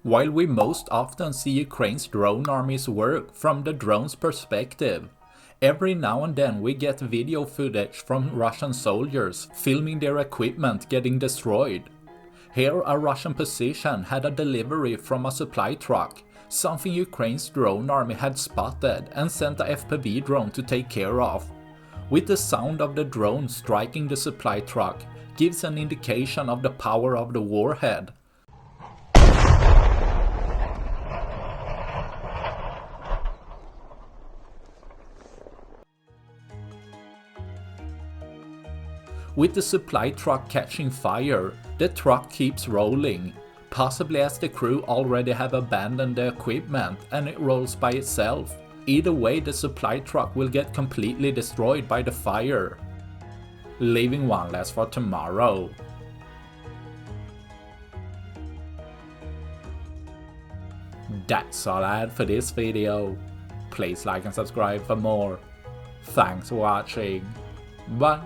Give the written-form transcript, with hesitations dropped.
While we most often see Ukraine's drone armies work from the drone's perspective, every now and then we get video footage from Russian soldiers filming their equipment getting destroyed. Here a Russian position had a delivery from a supply truck, something Ukraine's drone army had spotted and sent a FPV drone to take care of. With the sound of the drone striking the supply truck gives an indication of the power of the warhead. With the supply truck catching fire, the truck keeps rolling, possibly as the crew already have abandoned the equipment and it rolls by itself. Either way, the supply truck will get completely destroyed by the fire, leaving one less for tomorrow. That's all I had for this video. Please like and subscribe for more. Thanks for watching. Bye.